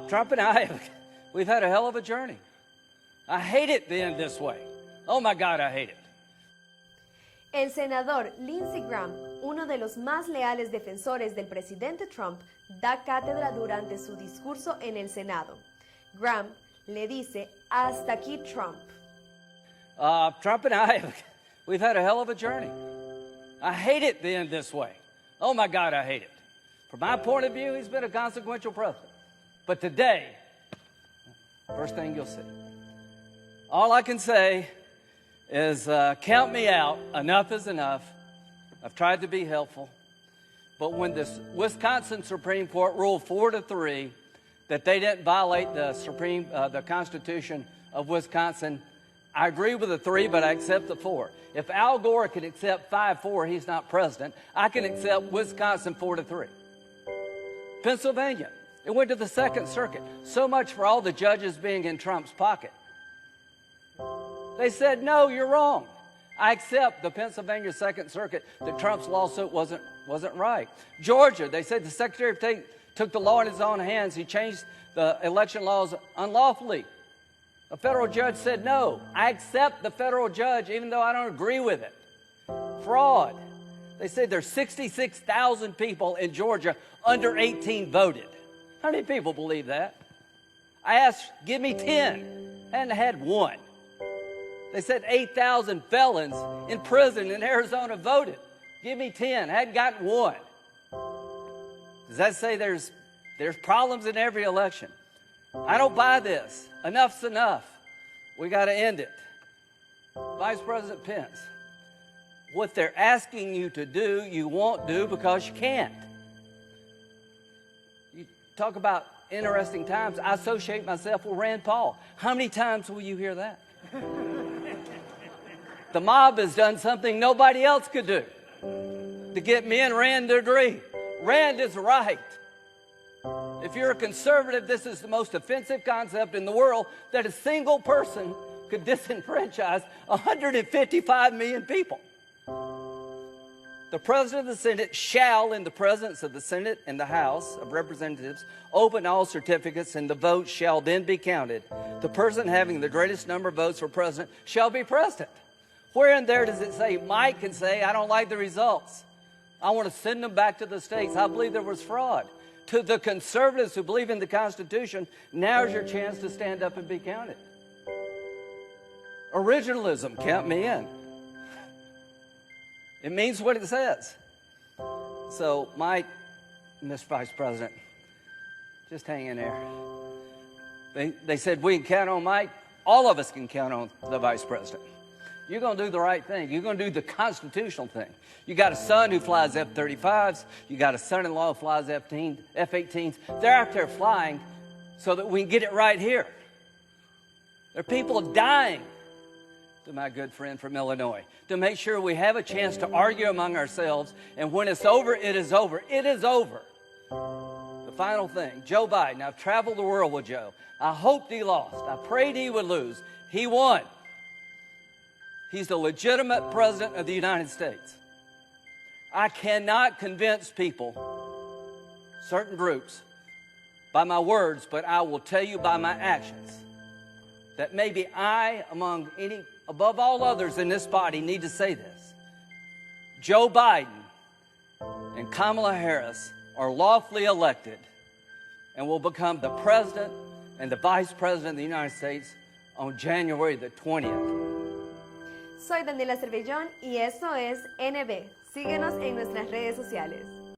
Trump and I, we've had a hell of a journey. I hate it to end this way. Oh my God, I hate it. El senador Lindsey Graham, uno de los más leales defensores del presidente Trump, da cátedra durante su discurso en el Senado. Graham le dice, "Hasta aquí, Trump." Trump and I, we've had a hell of a journey. I hate it to end this way. Oh my God, I hate it. From my point of view, he's been a consequential president. But today, first thing you'll see, all I can say is count me out. Enough is enough. I've tried to be helpful. But when the Wisconsin Supreme Court ruled 4-3 that they didn't violate the Constitution of Wisconsin, I agree with the 3, but I accept the 4. If Al Gore can accept 5-4, he's not president. I can accept Wisconsin 4-3. Pennsylvania, it went to the Second Circuit. So much for all the judges being in Trump's pocket. They said, no, you're wrong. I accept the Pennsylvania Second Circuit that Trump's lawsuit wasn't right. Georgia, they said the Secretary of State took the law in his own hands. He changed the election laws unlawfully. A federal judge said, no, I accept the federal judge even though I don't agree with it. Fraud. They said there's 66,000 people in Georgia under 18 voted. How many people believe that? I asked, give me 10. I hadn't had one. They said 8,000 felons in prison in Arizona voted. Give me 10. I hadn't gotten one. Does that say there's problems in every election? I don't buy this. Enough's enough. We got to end it. Vice President Pence, what they're asking you to do, you won't do because you can't. You talk about interesting times. I associate myself with Rand Paul. How many times will you hear that? The mob has done something nobody else could do to get me and Rand to agree. Rand is right. If you're a conservative, this is the most offensive concept in the world, that a single person could disenfranchise 155 million people. The President of the Senate shall, in the presence of the Senate and the House of Representatives, open all certificates, and the votes shall then be counted. The person having the greatest number of votes for president shall be president. Where in there does it say Mike can say, I don't like the results, I want to send them back to the states, I believe there was fraud? To the conservatives who believe in the Constitution, now's your chance to stand up and be counted. Originalism, count me in. It means what it says. So, Mike, Mr. Vice President, just hang in there. They said we can count on Mike. All of us can count on the Vice President. You're going to do the right thing. You're going to do the constitutional thing. You got a son who flies F-35s. You got a son-in-law who flies F-18s. They're out there flying so that we can get it right here. There are people dying, to my good friend from Illinois, to make sure we have a chance to argue among ourselves, and when it's over, it is over. It is over. The final thing, Joe Biden. I've traveled the world with Joe. I hoped he lost. I prayed he would lose. He won. He's the legitimate president of the United States. I cannot convince people, certain groups, by my words, but I will tell you by my actions that maybe I, above all others in this body, need to say this. Joe Biden and Kamala Harris are lawfully elected and will become the president and the vice president of the United States on January the 20th. Soy Daniela Cervellón y esto es NB. Síguenos en nuestras redes sociales.